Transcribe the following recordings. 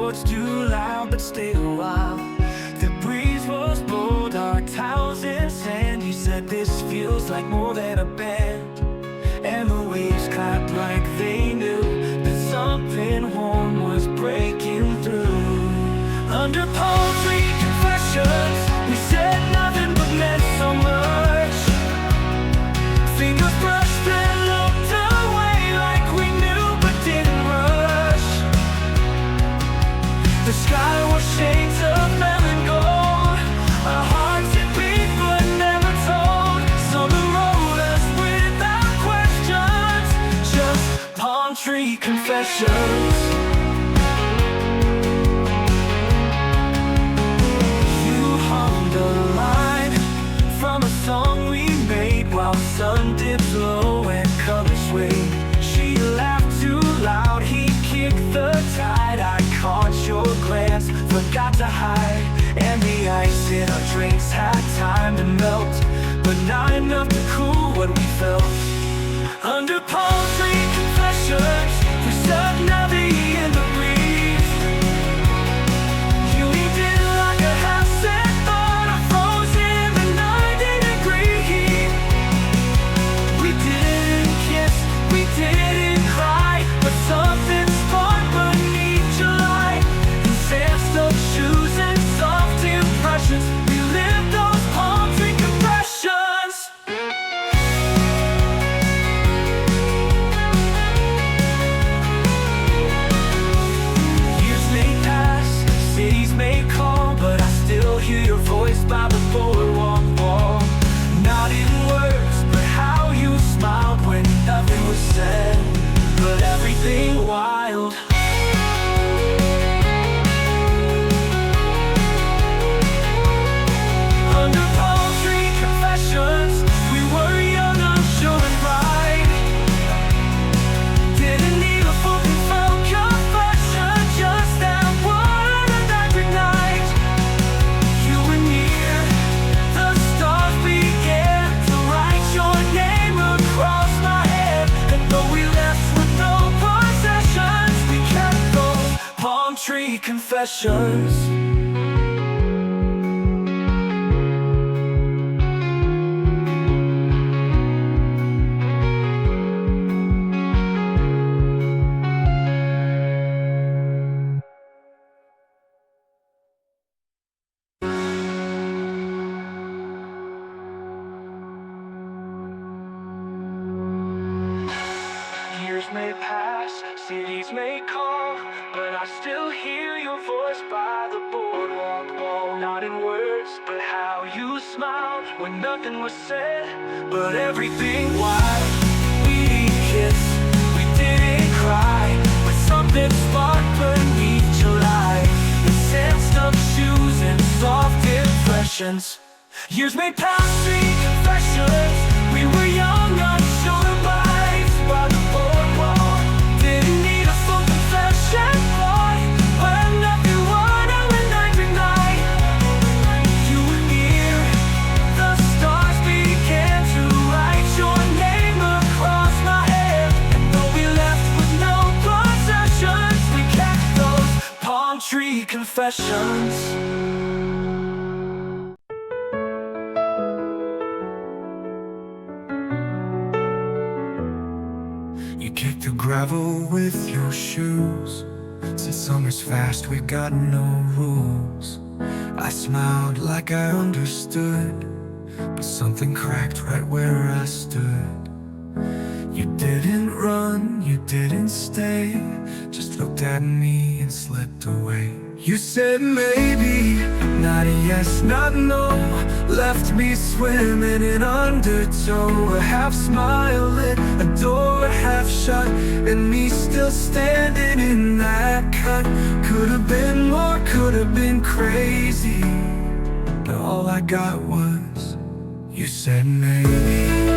words too loud, but stayed a while. The breeze was bold, our towels in sand. You said this feels like more than a band. And the waves clapped like they knew that something warm was breaking through. Under palm tree confessions, we said nothing but meant so much. Fingers brushed and looked away like we knew but didn't rush. The sky was shades of melon gold. Our hearts had beat but never told. Summer rode us without questions. Just palm tree confessions. Song we made while sun dipped low and colors swayed. She laughed too loud, he kicked the tide. I caught your glance, forgot to hide. And the ice in our drinks had time to melt, but not enough to cool what we felt. Under palm tree confessions, we stuck nothing in the breeze. You leaned in like a half-set thought, I froze in the 90-degree heat. We didn't kiss, we didn't cry, but something sparked beneath July. In sand-stuck shoes and soft impressions, we lived those palm tree confessions. Years may pass, cities may call, but I still hear your voice by the boardwalk wall. Not in words, but how you smiled when nothing was said, but everything wild. Under palm tree confessions, we were young, unsure and right. Didn't need a full confession, just that one electric night. You were near, the stars began to write your name across my head. And though we left with no possessions, we kept those palm tree confessions. Years may pass, cities may call, but I still hear your voice by the boardwalk wall. Not in words, but how you smiled when nothing was said, but everything wild. We didn't kiss, we didn't cry, but something sparked beneath July. In sand-stuck shoes and soft impressions. Years may pass, three confessions. We were young, unsure lives by the boardwalk. Didn't need a full confession, boy, but nothing would when night night. You were near, the stars began to write your name across my head. And though we left with no possessions, we kept those palm tree confessions. You kick the gravel with your shoes. Since summer's fast, we've got no rules. I smiled like I understood, but something cracked right where I stood. You didn't run, you didn't stay, just looked at me and slipped away. You said maybe, not a yes, not no. Left me swimming in undertow. A half smile lit a door half shut, and me still standing in that cut. Could have been more, could have been crazy, but all I got was, you said maybe.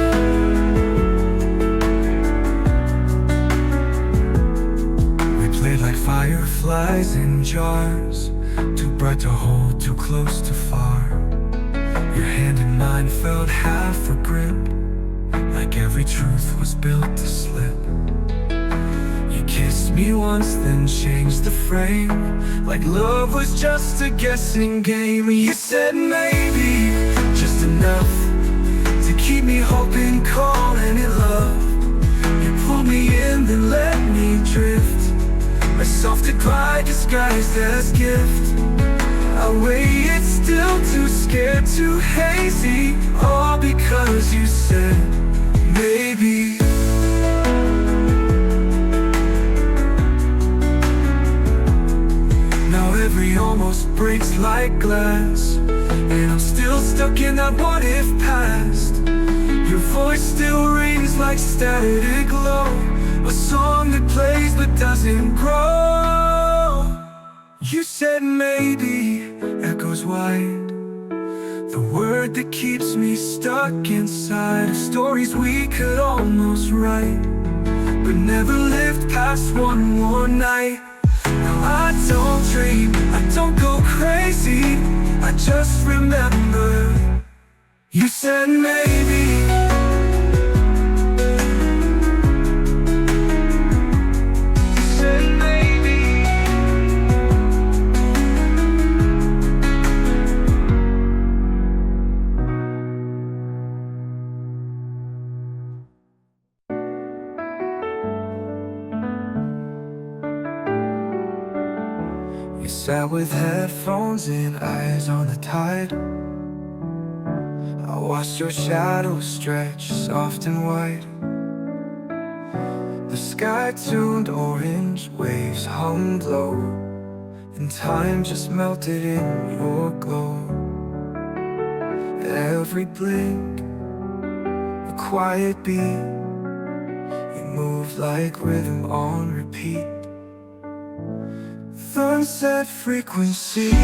Like fireflies in jars, too bright to hold, too close to far. Your hand in mine felt half a grip, like every truth was built to slip. You kissed Kissed me once, then changed the frame, like love was just a guessing game. You said maybe, just enough to keep me hoping, calling it love. You pulled me in, then let me drift, a soft goodbye disguised as gift. I waited, still too scared, too hazy, all because you said maybe. Now every almost breaks like glass, and I'm still stuck in that what if past. Your voice still rings like static glow, a song that plays but doesn't grow. You said maybe echoes wide, the word that keeps me stuck inside of stories we could almost write, but never lived past one more night. Now I don't dream, I don't go crazy, I just remember you said maybe. Sat with headphones in, eyes on the tide. I watched your shadow stretch soft and wide. The sky tuned orange, waves hummed low, and time just melted in your glow. Every blink, a quiet beat, you moved like rhythm on repeat. Sunset frequency,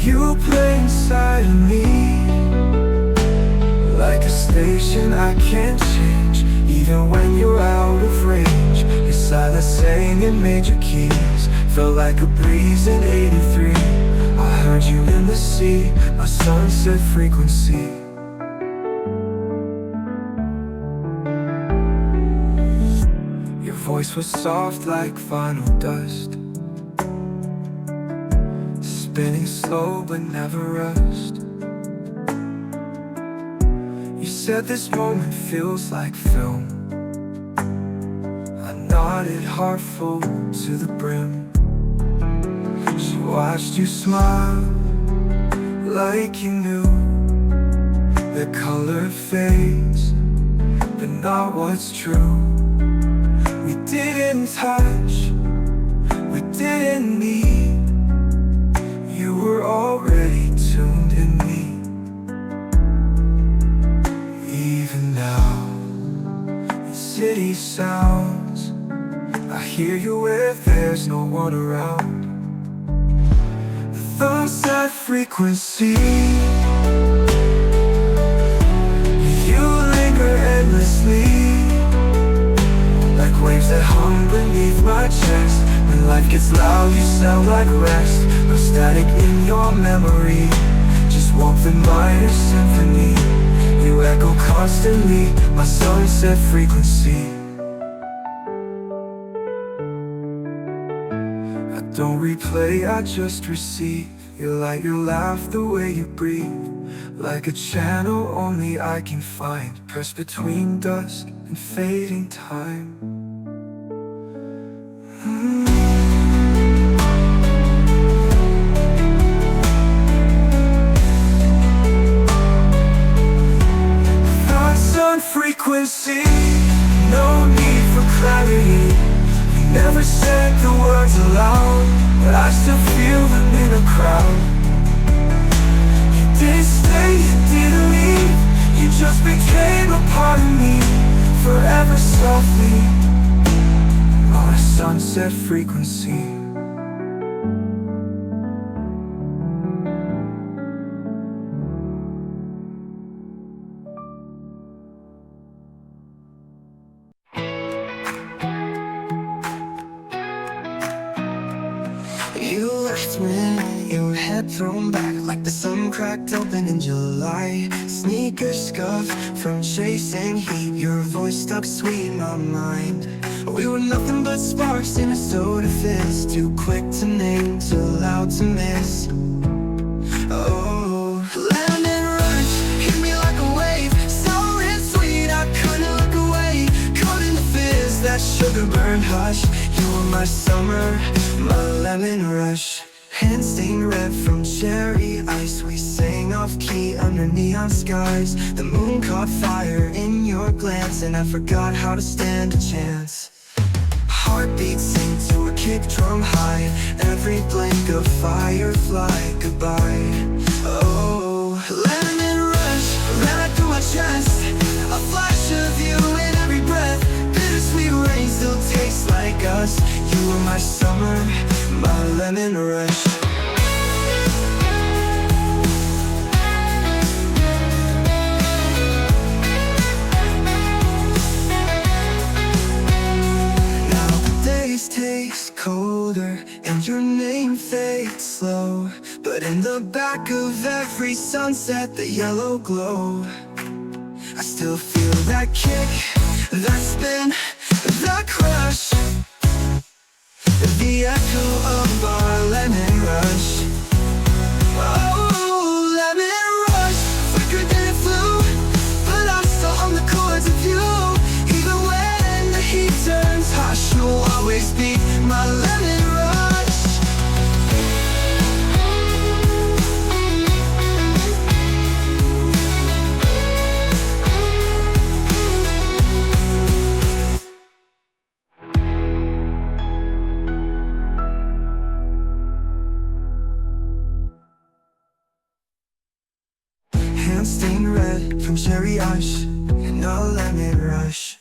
you play inside of me, like a station I can't change, even when you're out of range. Your silence sang in major keys, felt like a breeze in '83. I heard you in the sea, a sunset frequency. Voice was soft like vinyl dust, spinning slow but never rushed. You said this moment feels like film. I nodded, heart full to the brim. She watched you smile like you knew the color fades, but not what's true. We didn't touch, we didn't need, you were already tuned in me. Even now, in city sounds, I hear you where there's no one around. The sunset frequency, you linger endlessly, like waves that hum beneath my chest. When life gets loud, you sound like rest. No static in your memory, just warmth and minor symphony. You echo constantly, my sunset frequency. I don't replay, I just receive your light, your laugh, the way you breathe, like a channel only I can find, pressed between dusk and fading time. Thoughts on frequency, no need for clarity. We never said the words aloud, but I still feel them in a crowd. You didn't stay, you didn't leave, you just became a part of me, forever softly, on a sunset frequency. You left me, your head thrown back like the sun cracked open in July. Sneakers scuffed from chasing heat. Your voice stuck sweet in my mind. We were nothing but sparks in a soda fizz. Too quick to name, too loud to miss. Oh, lemon rush hit me like a wave. Sour and sweet, I couldn't look away. Caught in the fizz, that sugar burned hush. You were my summer, my lemon rush. Hands stained red from cherry ice. We sang off key under neon skies. The moon caught fire in your glance, and I forgot how to stand a chance. Heartbeats sing to a kick drum high. Every blink of firefly goodbye. Oh, lemon rush ran out through my chest. A flash of you in every breath. Bittersweet rain still tastes like us. You were my summer, my lemon rush. Taste colder and your name fades slow, but in the back of every sunset, the yellow glow. I still feel that kick, that spin, that crush, the echo of our lemon rush. Oh, lemon rush, flickered then it flew, but I'm still on the chords of you. Even when the heat turns hot, you'll always be my lemon rush. Hands stained red from cherry ice and a lemon rush.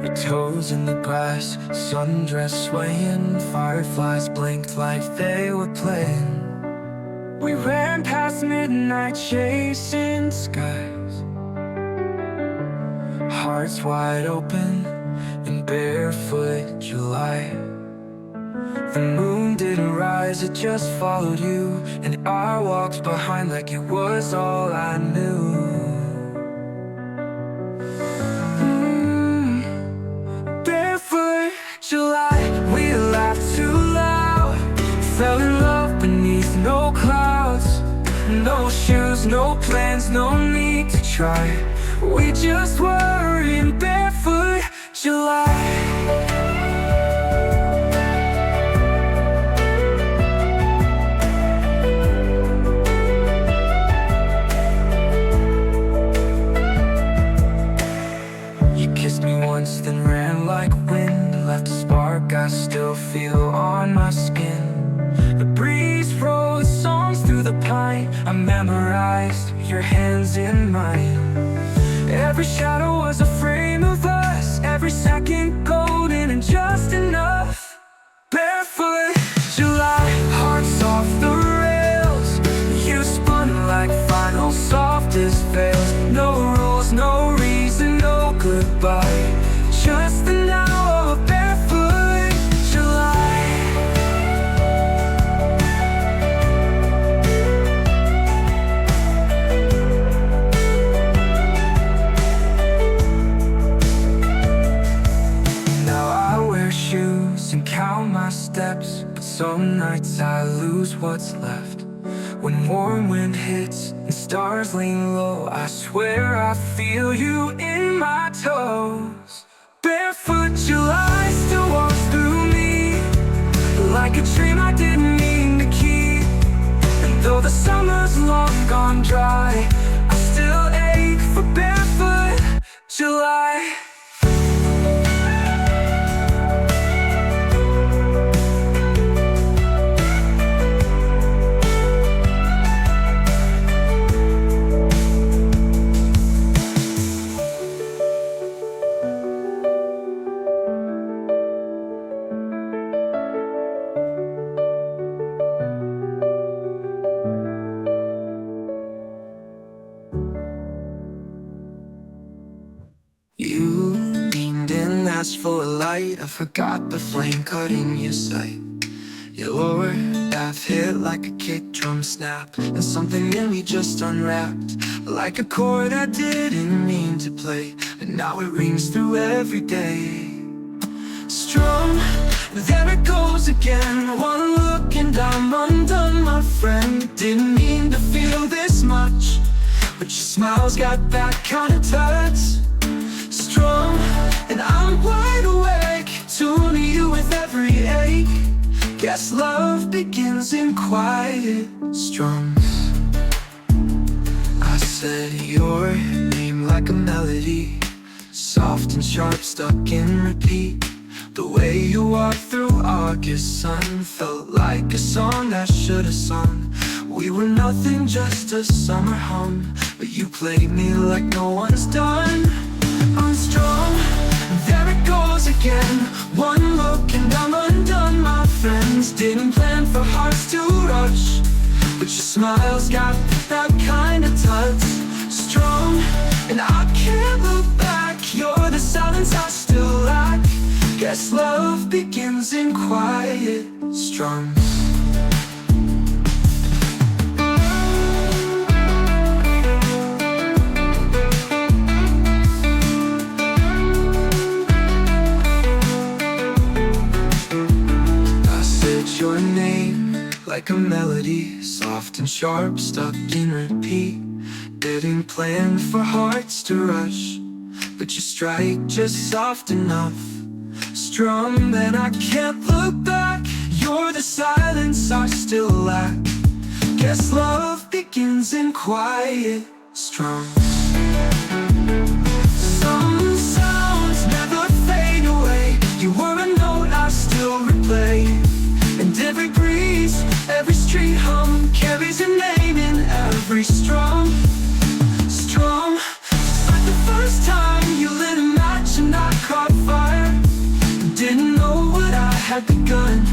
Your toes in the grass, sundress swaying. Fireflies blinked like they were playing. We ran past midnight chasing skies. Hearts wide open in Barefoot July. The moon didn't rise, it just followed you, and I walked behind like it was all I knew. Barefoot July, we laughed too loud. Fell in love beneath no clouds. No shoes, no plans, no need to try. We just were in Barefoot July. Then ran like wind, left a spark I still feel on my skin. The breeze wrote songs through the pine. I memorized your hands in mine. Every shadow was a frame of us, every second golden and just enough. Barefoot July, hearts off the rails. You spun like final softest veils. No rules, no reason, no goodbye. Just the now of Barefoot July. Now I wear shoes and count my steps, but some nights I lose what's left. When warm wind hits and stars lean low, I swear I feel you in my toes. Barefoot July still walks through me like a dream I didn't mean to keep. And though the summer's long gone dry, I still ache for Barefoot July. You light. I forgot the flame cutting your sight. Your lower half hit like a kick drum snap, and something in me just unwrapped, like a chord I didn't mean to play, and now it rings through every day. Strum, there it goes again. One look and I'm undone, my friend. Didn't mean to feel this much, but your smile's got that kind of touch. Strum, and I'm wide awake, tuning you with every ache. Guess love begins in quiet strums. I said your name like a melody, soft and sharp, stuck in repeat. The way you walked through August sun felt like a song I should have sung. We were nothing, just a summer hum, but you played me like no one's done. I'm strong, there it goes again. One look and I'm undone, my friends. Didn't plan for hearts to rush, but your smile's got that kind of touch. Strong, and I can't look back. You're the silence I still lack. Guess love begins in quiet strums. Your name like a melody, soft and sharp, stuck in repeat. Didn't plan for hearts to rush, but you strike just soft enough. Strum, and I can't look back. You're the silence I still lack. Guess love begins in quiet strums. Some sounds never fade away. You were a note I still replay, and every breeze, every street hum carries a name in every strum. Strum, like the first time you lit a match and I caught fire. Didn't know what I had begun,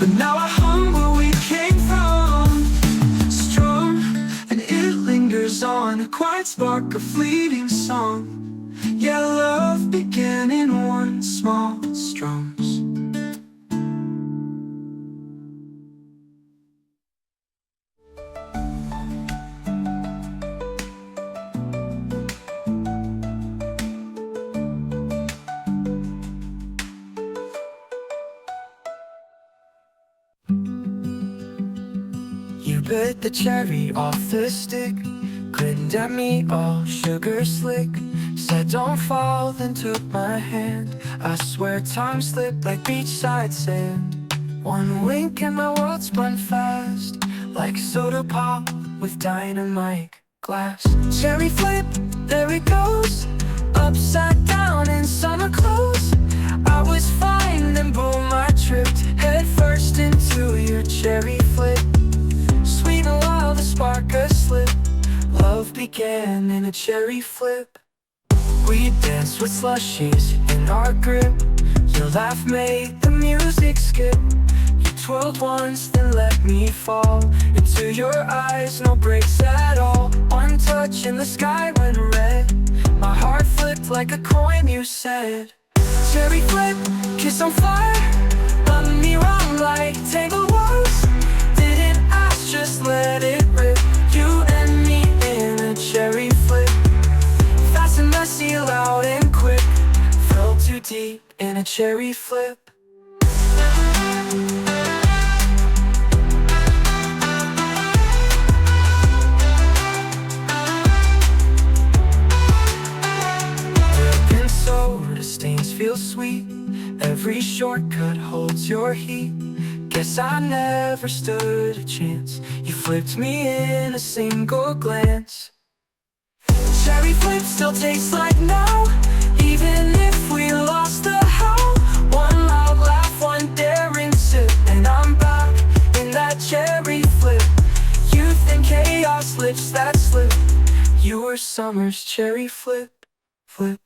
but now I hum where we came from. Strum, and it lingers on, a quiet spark, a fleeting song. Yeah, love began in one small strums. Bit the cherry off the stick, grinned at me all sugar slick. Said don't fall, then took my hand. I swear time slipped like beachside sand. One wink and my world spun fast, like soda pop with dynamite glass. Cherry flip, there it goes, upside down in summer clothes. I was fine, then boom, I tripped head first into your cherry flip. Sweet and wild, a spark, a slip. Love began in a cherry flip. We danced with slushies in our grip. Your laugh made the music skip. You twirled once, then let me fall into your eyes, no breaks at all. One touch and the sky went red. My heart flipped like a coin, you said. Cherry flip, kiss on fire, run me round like tangled walls. Didn't ask, just let it rip. You and me in a cherry flip, fast and messy, loud and quick. Fell too deep in a cherry flip. Dripping soda stains feel sweet. Every shortcut holds your heat. Guess I never stood a chance. You flipped me in a single glance. Cherry flip still tastes like now, even if we lost the how. One loud laugh, one daring sip, and I'm back in that cherry flip. Youth and chaos, lips that slip. You were summer's cherry flip, flip.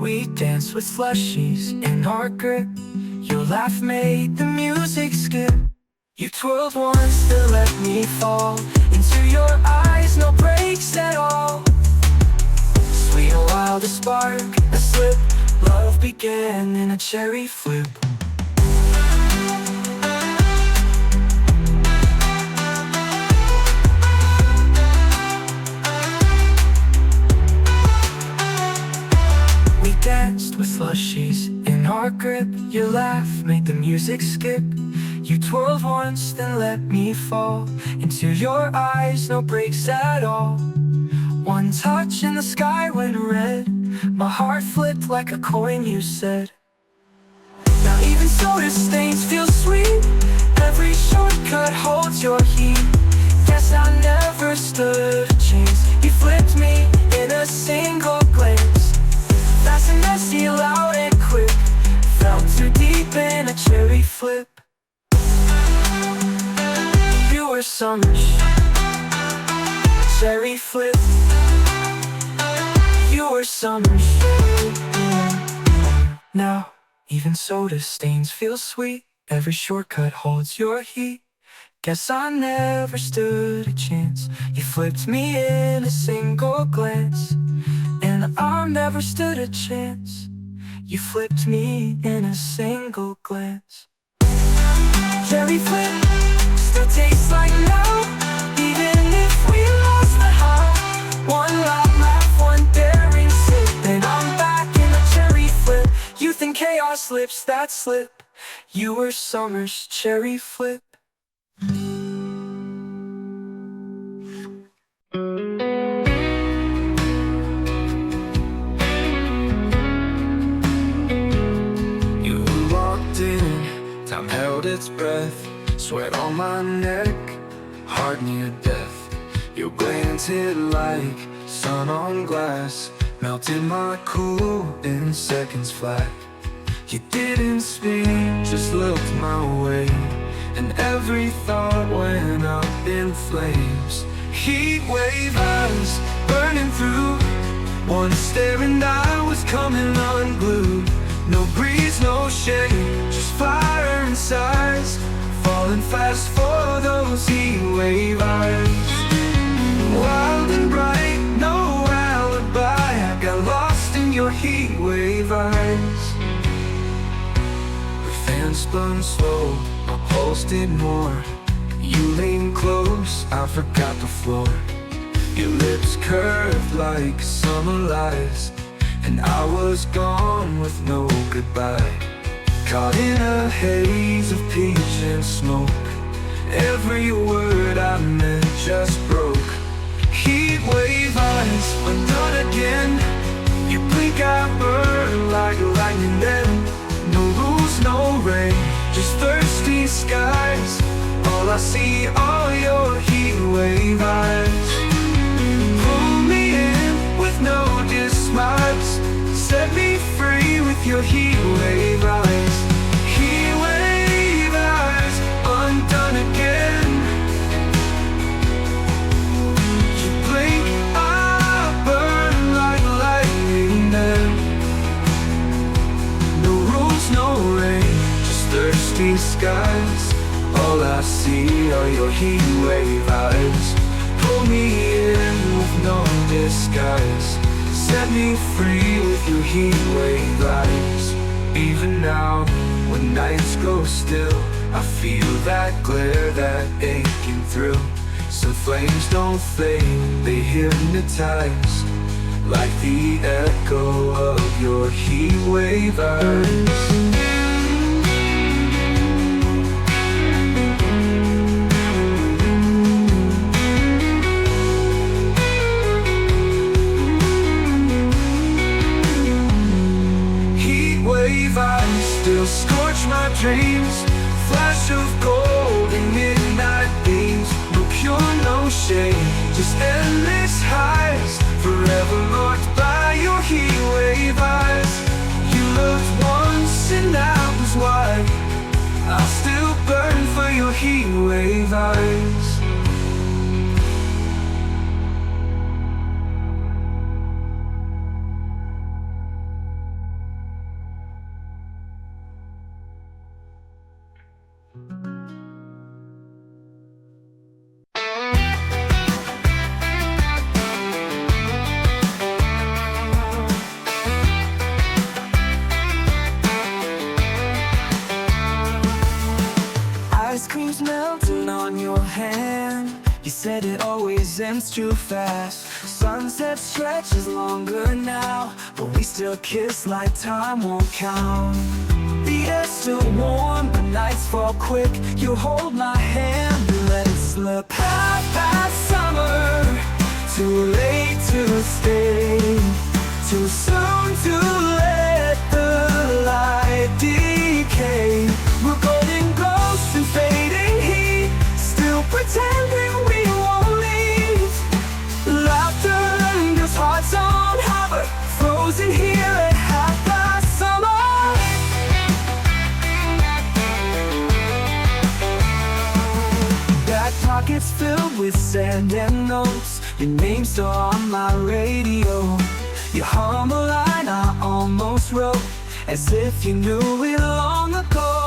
We danced with slushies in our grip. Your laugh made the music skip. You twirled once, then let me fall into your eyes, no breaks at all. Sweet and wild, a spark, a slip. Love began in a cherry flip. We danced with slushies in our grip. Your laugh made the music skip. You twirled once, then let me fall into your eyes, no breaks at all. One touch and the sky went red. My heart flipped like a coin, you said. Now even soda stains feel sweet. Every shortcut holds your heat. Guess I never stood a chance. You flipped me in a single glance. Fast and messy, loud and quick. Fell too deep in a cherry flip. You were summer's cherry flip. You were summer's. Now even soda stains feel sweet. Every shortcut holds your heat. Guess I never stood a chance. You flipped me in a single glance. And I never stood a chance. You flipped me in a single glance. Cherry flip still tastes like now, even if we lost the high. One loud laugh, one daring sip, and I'm back in a cherry flip. Youth and chaos lips that slip. You were summer's cherry flip. You walked in, time held its breath. Sweat on my neck, heart near death. Your glance hit like sun on glass, melted my cool in seconds flat. You didn't speak, just looked my way, and every thought went up in flames. Heatwave eyes burning through, one stare and I was coming unglued. No breeze, no shade, just fire and sighs, falling fast for those heatwave eyes. Wild and bright, no alibi, I got lost in your heatwave eyes. The fan spun slow, my pulse did more. You leaned close, I forgot the floor. Your lips curved like summer lies, and I was gone with no goodbye. Caught in a haze of peach and smoke, every word I meant just broke. Heatwave eyes, undone again. You blink, I burn like lightning then. No rules, no rain, just thirsty skies. All I see are your heatwave eyes. Pull me in with no dismiles, set me free with your heatwave eyes. Heatwave eyes, undone again. You blink, I burn like lightning then. No rules, no rain, just thirsty skies. All I see are your heatwave eyes. Pull me in with no disguise, set me free with your heatwave eyes. Even now, when nights go still, I feel that glare, that aching thrill. Some flames don't fade, they hypnotize, like the echo of your heatwave eyes. Still scorch my dreams, flash of gold in midnight beams. No pure, no shade, just endless highs, forever marked by your heatwave eyes. You looked once and that was why I'll still burn for your heatwave eyes. on your hand. You said it always ends too fast. Sunset stretches longer now, but we still kiss like time won't count. The air's still warm, but nights fall quick. You hold my hand and let it slip. Half past summer, too late to stay, too soon to let the light decay. We're golden ghosts and fading heat, still pretending we won't leave. Laughter lingers, hearts on harbor, frozen here at half past summer. Back pockets filled with sand and notes, your name's still on my radio. You hum a line I almost wrote, as if you knew it long ago.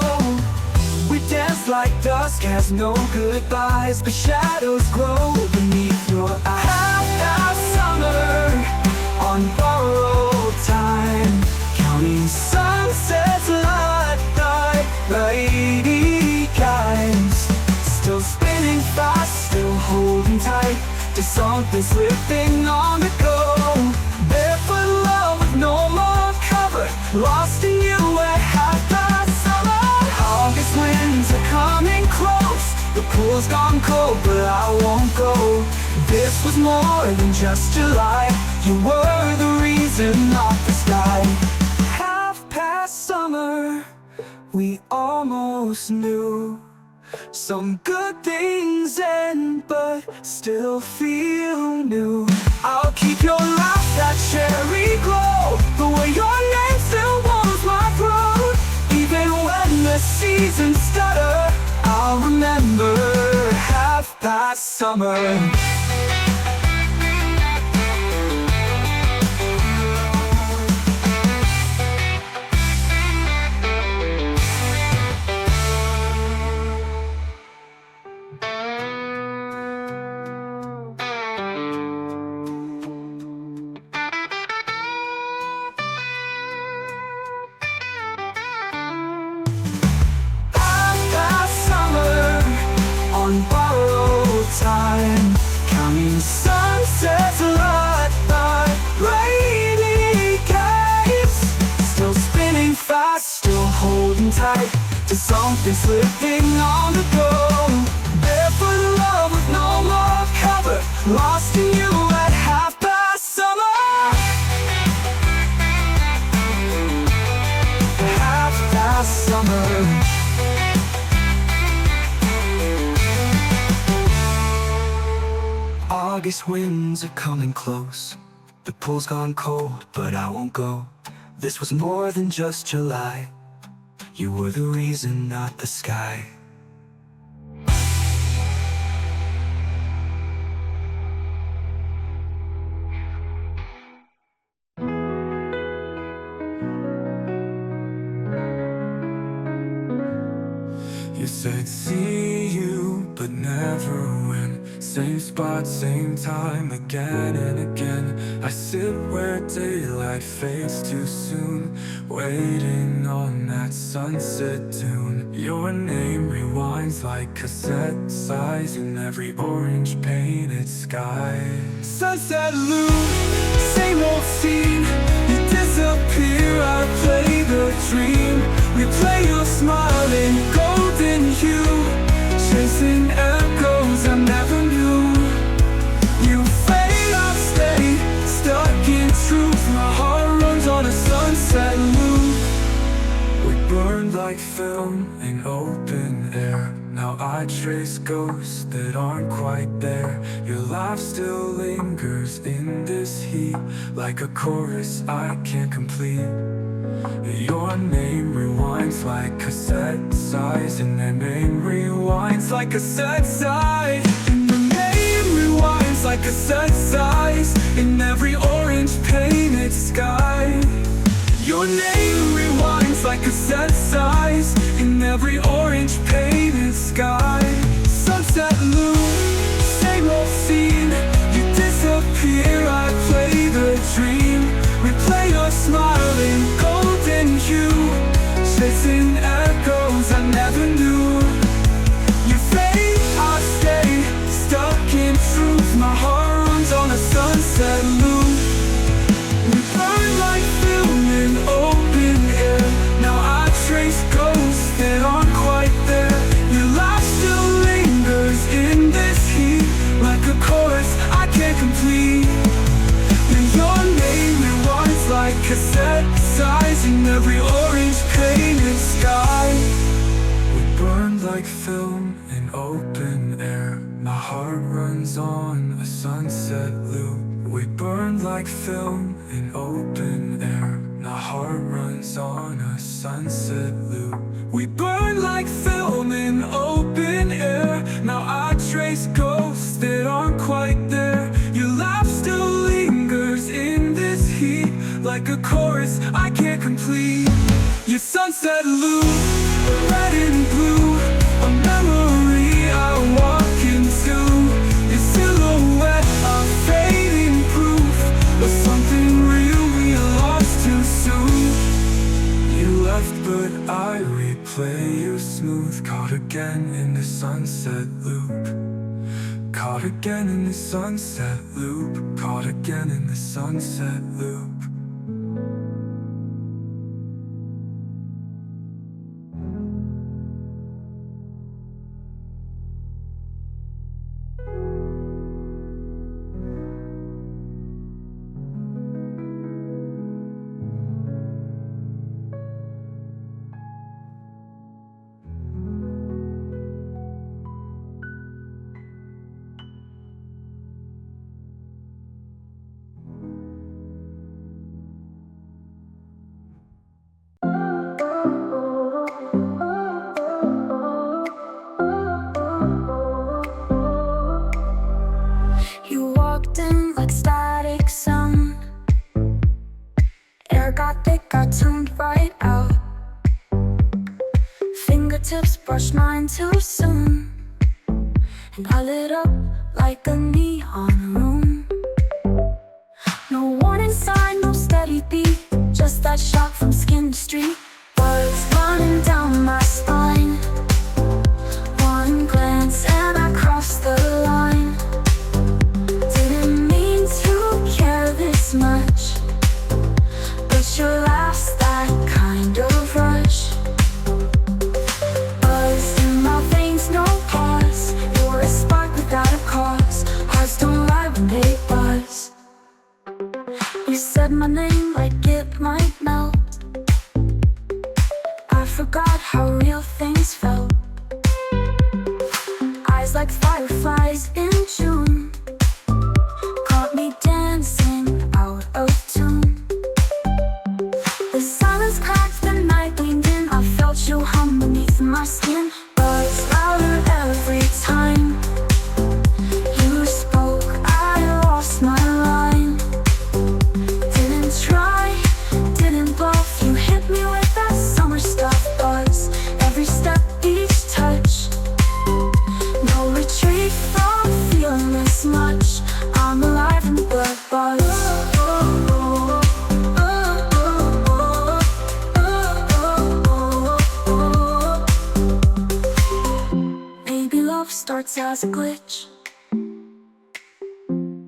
We dance like dusk has no goodbyes, but shadows glow beneath your eyes. Half past summer, on borrowed time, counting sunsets like lady guides. Still spinning fast, still holding tight to something slipping on the go. Barefoot love with no more cover, lost in you at half past summer. August winds are coming close, the pool's gone cold, but I won't go. This was more than just July, you were the reason, not the sky. Half past summer, we almost knew some good things end, but still feel new. I'll keep your laugh, that cherry glow, the way your name still warms my throat. Even when the seasons stutter, I'll remember half past summer. Time, counting sunsets like rainy guides. Still spinning fast, still holding tight to something slipping on the go. Barefoot love with no more cover, lost in you at half past summer. Half past summer. August winds are coming close, the pool's gone cold, but I won't go. This was more than just July, you were the reason, not the sky. You said see you, but never when. Same spot, same time, again and again. I sit where daylight fades too soon, waiting on that sunset tune. Your name rewinds like cassette size in every orange painted sky. Sunset loop, same old scene. You disappear, I play the dream. Replay your smile in golden hue, chasing echoes I never knew. You fade, I stay, stuck in truth. My heart runs on a sunset loop. We burned like film in open air. Now I trace ghosts that aren't quite there. Your laugh still lingers in this heat, like a chorus I can't complete. Your name rewinds like cassette size, and their name rewinds like cassette size, and the name rewinds like cassette size in every orange painted sky. Your name rewinds like cassette size in every orange painted sky. Sunset loop, same old scene. You disappear, I play the dream. Replay your smile in golden hue, chasing echoes I never knew. You fade, I runs on a sunset loop. We burn like film in open air. Our heart runs on a sunset loop. We burn like film in open air. Now I trace ghosts that aren't quite there. Your laugh still lingers in this heat, like a chorus I can't complete. Your sunset loop, red and blue, a memory I walk into. Your silhouette, a fading proof of something real we lost too soon. You left but I replay you smooth. Caught again in the sunset loop. Caught again in the sunset loop. Caught again in the sunset loop. Brushed mine too soon, and I lit up like a neon room. No warning sign, no steady beat, just that shock from skin to street. Bullets running down my spine. One glance and I crossed the line. Didn't mean to care this much, but your laugh's that kind of rush. You said my name like it might melt. I forgot how real things felt. Eyes like fireflies in June caught me dancing out of tune. The silence cracked, the night leaned in. I felt you hum beneath my skin. Buzz louder every time you spoke. I lost my line. Didn't try, didn't bluff. You hit me with that summer stuff. Buzz, every step, each touch. No retreat from feeling this much. I'm alive in blood. Buzz. Maybe love starts as a glitch,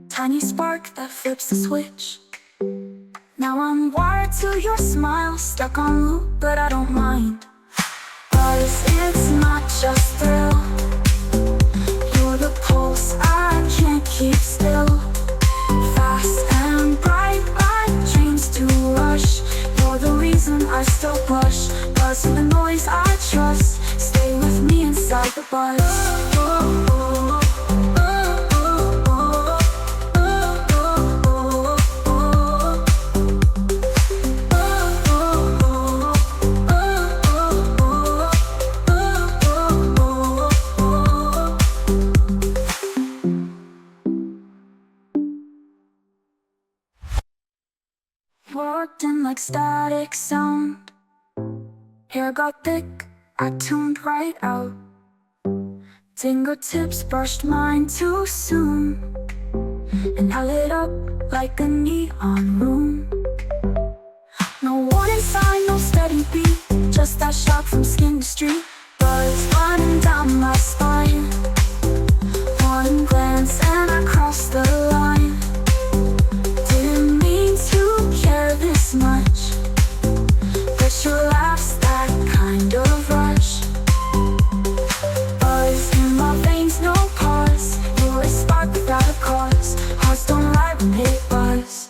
tiny spark that flips the switch. Now I'm wired to your smile, stuck on loop, but I don't mind. 'Cause it's not just thrill. You're the pulse I can't keep still. Fast and bright like dreams to rush. You're the reason I still blush. Buzz in the noise I trust. Stay with me inside the buzz. Walked in like static sound. Hair got thick, I tuned right out. Fingertips brushed mine too soon, and I lit up like a neon room. No warning sign, no steady beat, just that shock from skin to street. Buzz running down my spine. One glance and I crossed the line. Didn't mean to care this much, but your laugh's that kind of rush. Buzz in my veins, no pause. You're a spark without a cause. Hearts don't lie when they buzz.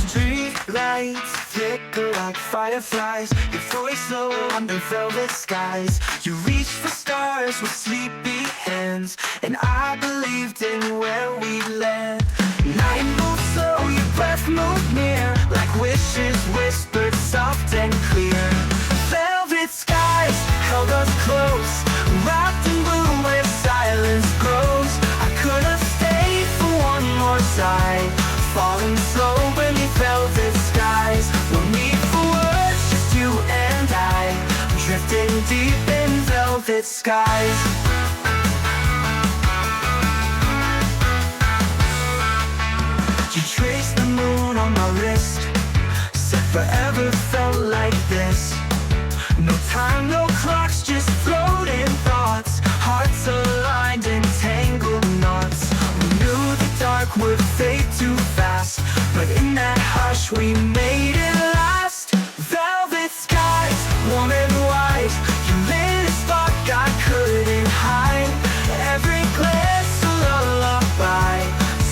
Street lights flicker like fireflies. Your voice low under velvet skies. You reached for stars with sleepy hands, and I believed in where we'd land. Night moved slow, your breath moved near, like wishes whispered soft and clear. Velvet skies held us close, wrapped in blue where silence grows. I could have stayed for one more sigh, falling slow beneath velvet skies. No need for words, just you and I, drifting deep in velvet skies. You traced the moon on my wrist, said forever felt like this. No time, no clocks, just floating thoughts, hearts aligned in tangled knots. We knew the dark would fade too fast, but in that hush we made it last. Velvet skies, warm and white, you lit a spark I couldn't hide. Every glance a lullaby,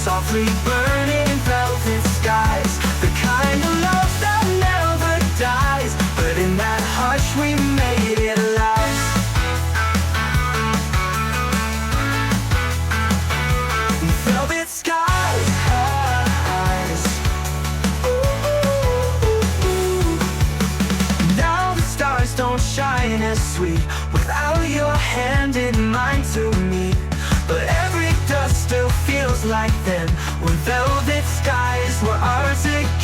softly burning in velvet skies. The kind of love that never dies, but in that hush we made it last. Velvet skies, now the stars don't shine as sweet without your hand in mine to me. But every dust still feels like then, when velvet skies were ours again.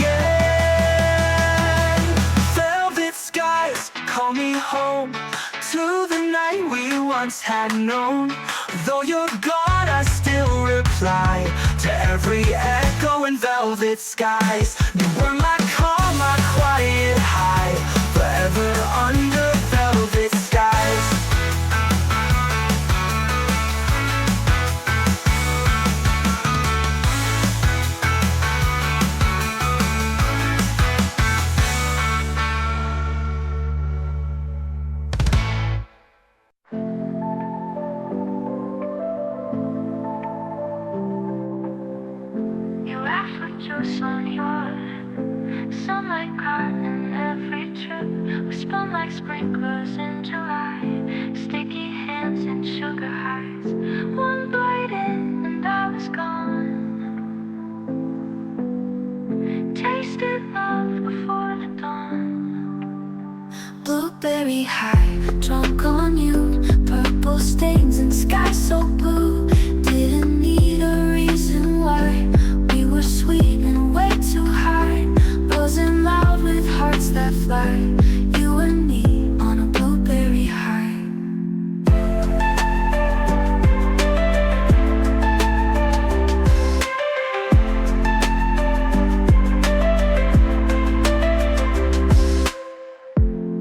Velvet skies, call me home to the night we once had known. Though you're gone, I still reply to every echo in velvet skies. You were my calm, my quiet high, forever under velvet skies. Sunlight caught in every trip. We spun like sprinklers in July, sticky hands and sugar highs. One bite in and I was gone. Tasted love before the dawn. Blueberry high, drunk on you. Purple stains and sky so blue. Didn't need a reason why. We were sweet and way too high, buzzing loud with hearts that fly. You and me on a blueberry high.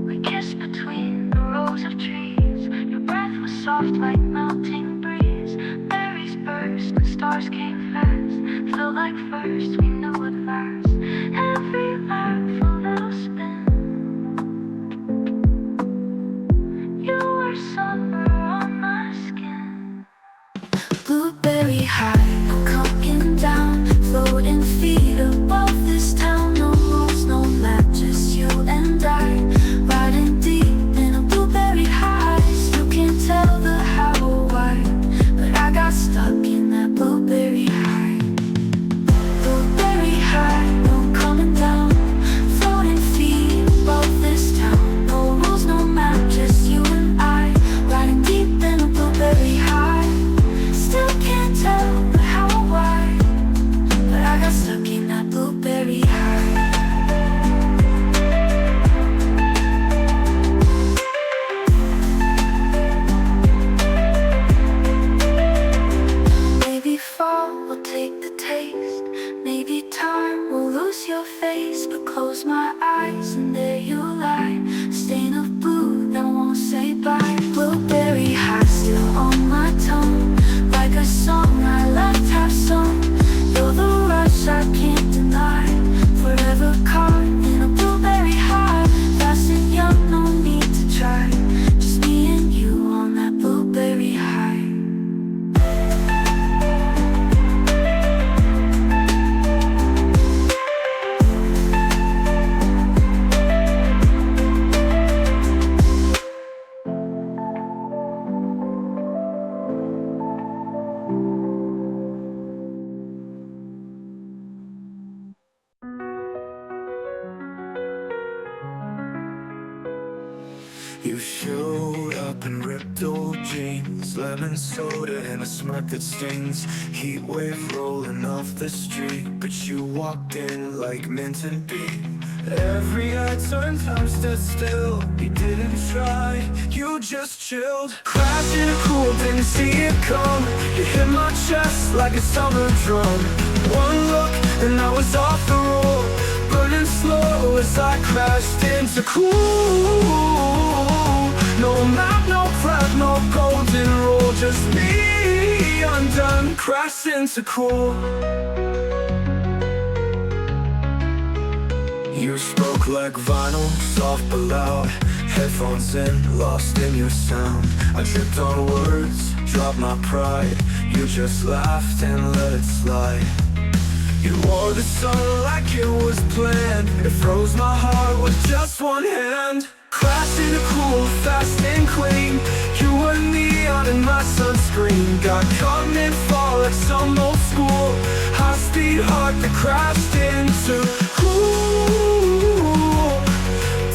We kissed between the rows of trees. Your breath was soft like melting breeze. Berries burst and stars came fast. Felt like first we knew it last. Every laugh a little spin. You were summer on my skin. Blueberry high, coming down, floating feet above this town. No rules, no map, just you and I, riding deep in a blueberry high. Still can't tell the how or why, but I got stuck in that blueberry high. Blueberry high, no coming down, floating feet above this town. No rules, no map, just you and I, riding deep in a blueberry high. Still can't tell the You showed up in ripped old jeans, lemon soda and a smirk that stings. Heat wave rolling off the street, but you walked in like meant to be. Every eye turned, time stood still. You didn't try, you just chilled. Crashing a cool, didn't see it come. You hit my chest like a summer drum. One look and I was off the road, burning slow as I crashed into cool. No map, no prep, no golden rule, just me undone, crashed into cool. You spoke like vinyl, soft but loud. Headphones in, lost in your sound. I tripped on words, dropped my pride. You just laughed and let it slide. You wore the sun like it was planned. It froze my heart with just one hand. Crashed into cool, fast and clean. You were neon in my sunscreen. Got caught mid-fall like some old school high-speed heart that crashed into cool.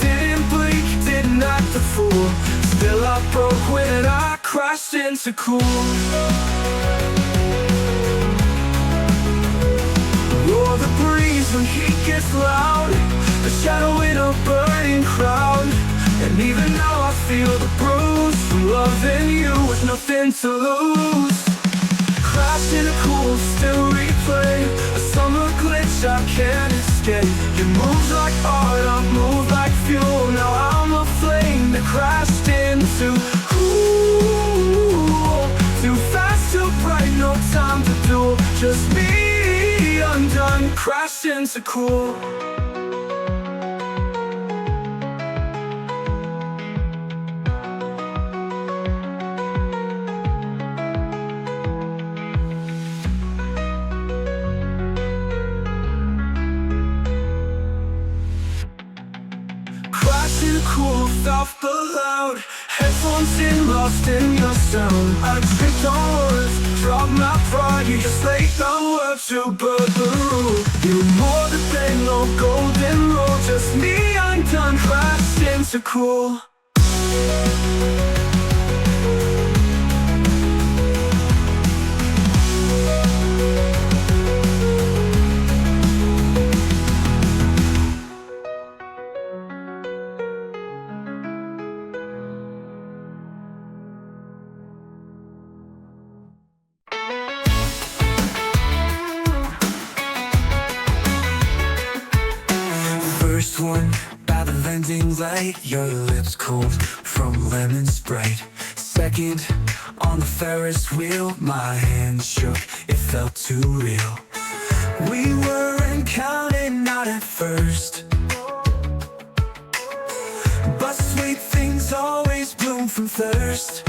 Didn't blink, didn't act the fool. Still I broke when I crashed into cool. Roar the breeze when heat gets loud, the shadow in a burning crowd. And even now I feel the bruise from loving you with nothing to lose. Crashed in a cool, still replay a summer glitch I can't escape. You move like art, I move like fuel. Now I'm a flame that crashed into cool. Too fast, too bright, no time to duel. Just me undone, crashed into cool. Cool, soft but loud. Headphones in, lost in your sound. I tripped on words, dropped my pride. You just laid the words to burn the roof. You more the pain, no golden rule. Just me undone, crashed into cool. First one by the landing light, your lips cold from lemon Sprite. Second on the Ferris wheel, my hand shook, it felt too real. We weren't counting out at first, but sweet things always bloom from thirst.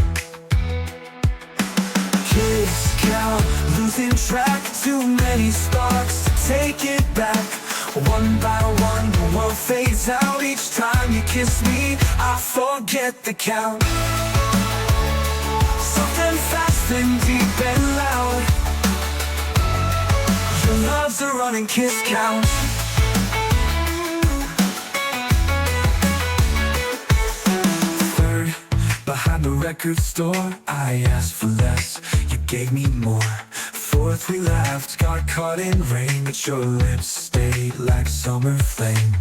Kiss count, losing track, too many sparks to take it back. One by one, the world fades out. Each time you kiss me, I forget the count. Soft and fast and deep and loud, your love's a running kiss count. Third, behind the record store, I asked for less, you gave me more. Fourth, we laughed, got caught in rain, but your lips stayed like summer flame.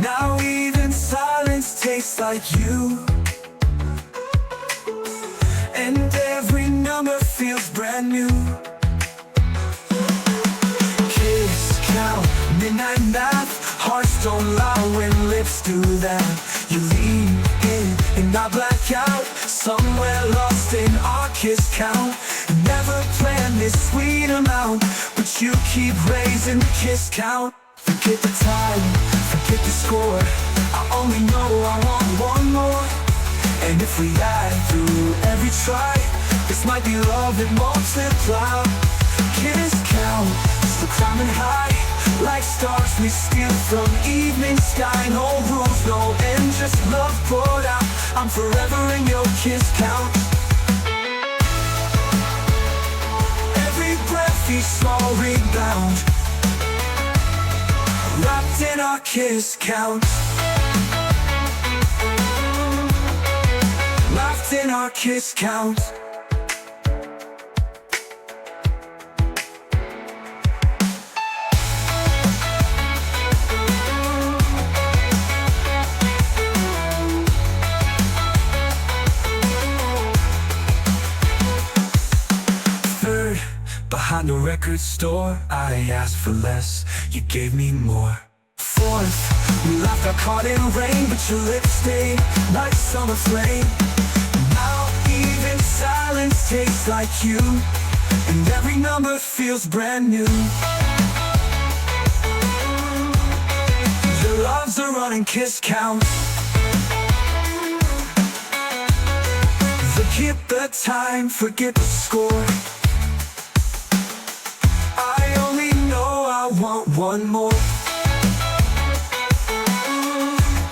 Now even silence tastes like you, and every number feels brand new. Kiss count, midnight math, hearts don't lie when lips do that. You lean in and I black out, somewhere lost in our kiss count. Never planned this sweet amount, but you keep raising the kiss count. Forget the time, forget the score, I only know I want one more. And if we add through every try, this might be love that multiply. Kiss count, still climbing high, like stars we steal from evening sky. No rules, no end, just love poured out. I'm forever in your kiss count. Each small rebound, wrapped in our kiss count. our kiss count. Third, behind the record store, I asked for less, you gave me more. Fourth, we laughed our caught in rain, but your lips stayed like summer flame. Now even silence tastes like you, and every number feels brand new. Your loves are running kiss counts. Forget the time, forget the score. I only know I want one more.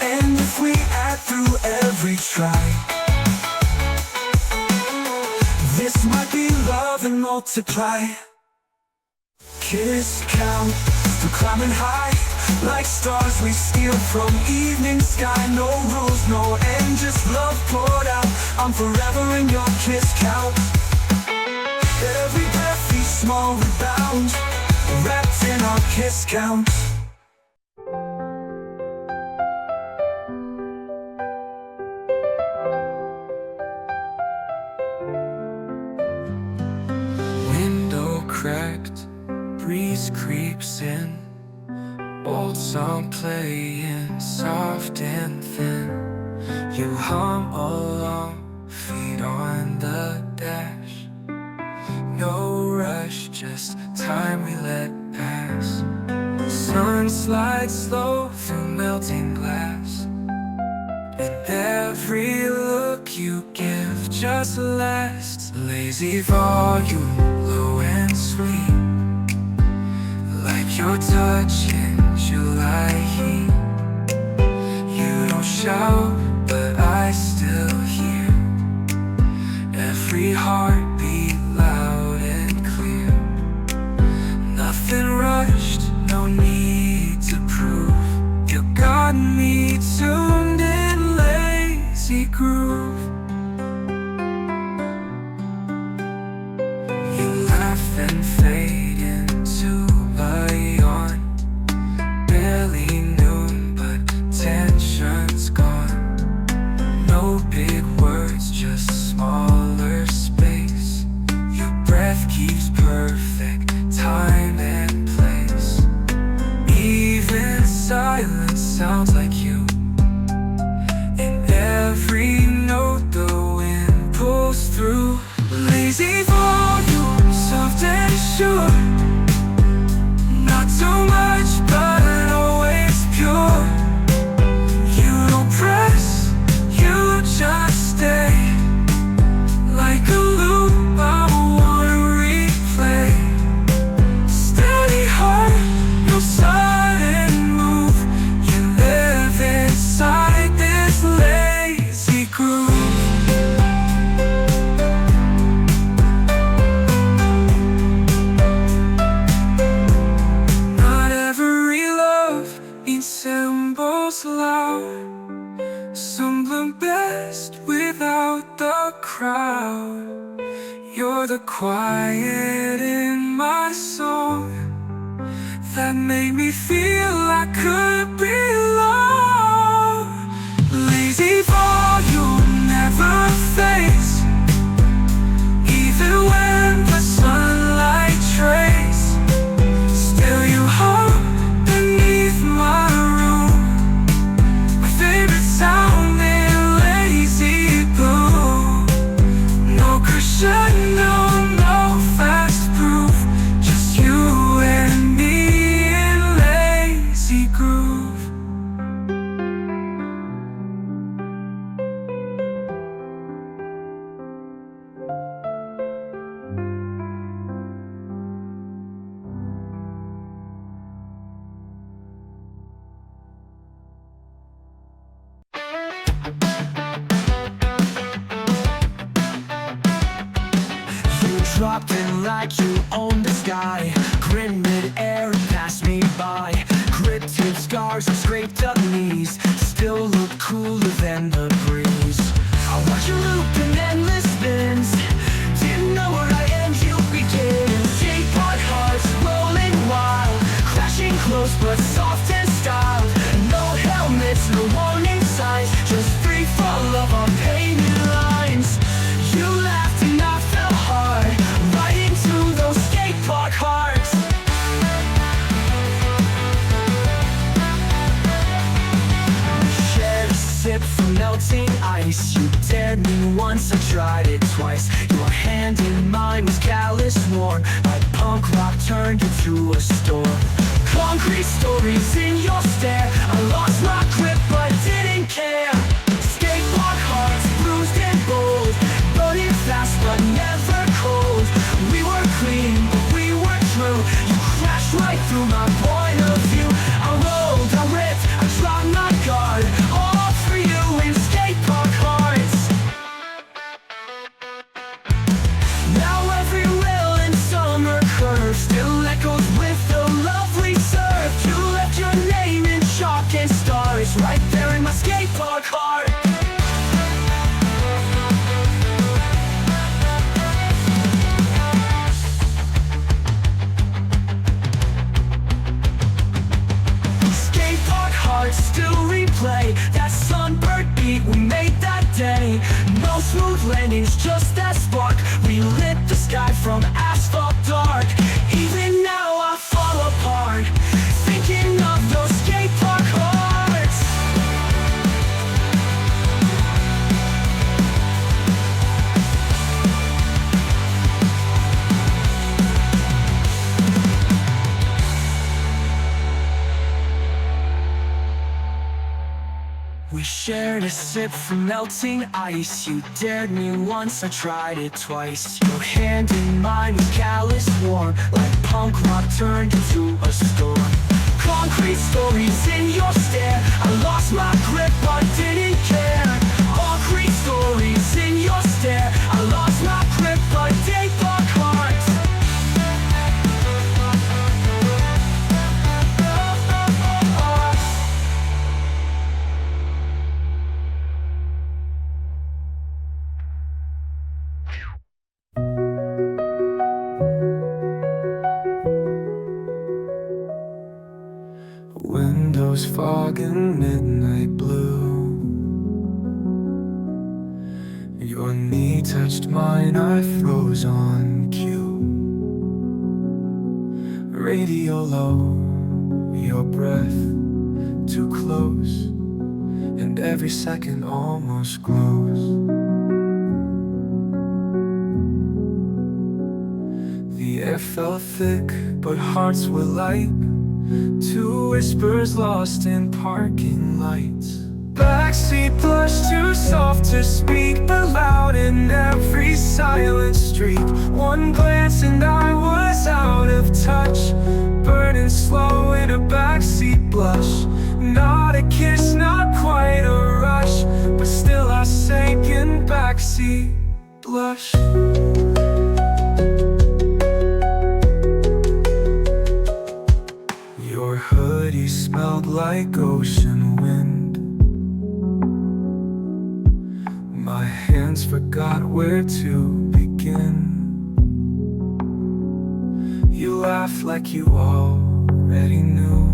And if we add through every try, this might be love and multiply. Kiss count, we're climbing high, like stars we steal from evening sky. No rules, no end, just love poured out. I'm forever in your kiss count. Every breath, each small rebound, wrapped in our kiss count. Window cracked, breeze creeps in, old song playing, soft and thin. You hum along, feet on the dash. No rush, just time we let pass. Sun slides slow through melting glass, and every look you give just lasts. Lazy volume, low and sweet, like your touch in July heat. You don't shout, but I still hear every heartbeat loud and clear. Nothing rushed, no need to prove. You got me tuned in lazy groove. You laugh and fade into a yawn. Barely noon, but tension's gone. No big words, just smaller space. Your breath keeps perfect time and place. Even silence sounds like you, and every note the wind pulls through. Lazy volume, soft and sure. Not too much, but always pure. You don't press, you just stay. Like a loop I wanna replay. Steady heart, no sudden move. You live inside this lazy groove. Not every love needs symbols loud. Some bloom best without the crowd. You're the quiet in my song that made me feel I could belong. Lazy volume never fades, even when the sunlight trays. Still you hum beneath my room. My favorite sound in lazy blue. No cushion, no fast proof, just you and me in lazy groove. You dropped in like you own the sky. Grin mid-air and passed me by. Gritted scars and scraped up knees still look cooler than the breeze. I watch you loop and then melting ice. You dared me once, I tried it twice. Your hand in mine was callous, worn. My punk rock turned into a storm. Concrete stories in your stare. I lost my grip but didn't care. Skatepark hearts, bruised and bold, running fast but never cold. We were clean but we were true. You crashed right through my point of view. I rolled, I ripped, I dropped my guard, all for you in Skatepark Hearts. Now every rail and summer curve still echoes with the lovely surf. You left your name in chalk and stars right there in my Skatepark heart. Still replay that sunbird beat we made that day. No smooth landings, just that spark. We lit the sky from asphalt dark. Even now I fall apart, thinking of those Skatepark hearts. We shared a sip from melting ice. You dared me once, I tried it twice. Your hand in mine was callous, warm. Like punk rock turned into a storm. Concrete stories in your stare. I lost my grip but didn't care. Concrete stories in your stare. I lost my grip but Skatepark hearts. Windows fog and midnight blue. Your knee touched mine, I froze on cue. Radio low, your breath too close, and every second almost glows. The air felt thick, but hearts were light. Two whispers lost in parking lights. Backseat blush, too soft to speak, but loud in every silent street. One glance and I was out of touch, burning slow in a backseat blush. Not a kiss, not quite a rush, but still I sank in backseat blush. Your hoodie smelled like ocean wind. My hands forgot where to begin. You laughed like you already knew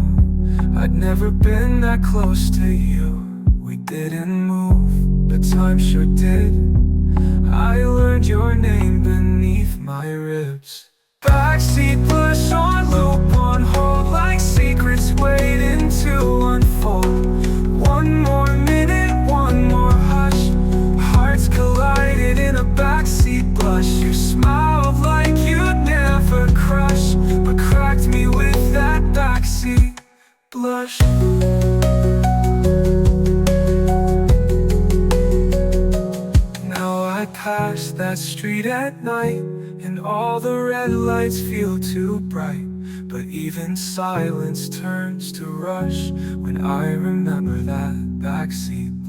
I'd never been that close to you. We didn't move, but time sure did. I learned your name beneath my ribs. Backseat blush on loop, on hold, like secrets waiting to unfold. One more minute, one more hush. Hearts collided in a backseat blush. You smiled like you'd never crush, but cracked me with that backseat blush. Now I pass that street at night, and all the red lights feel too bright. But even silence turns to rush when I remember that backseat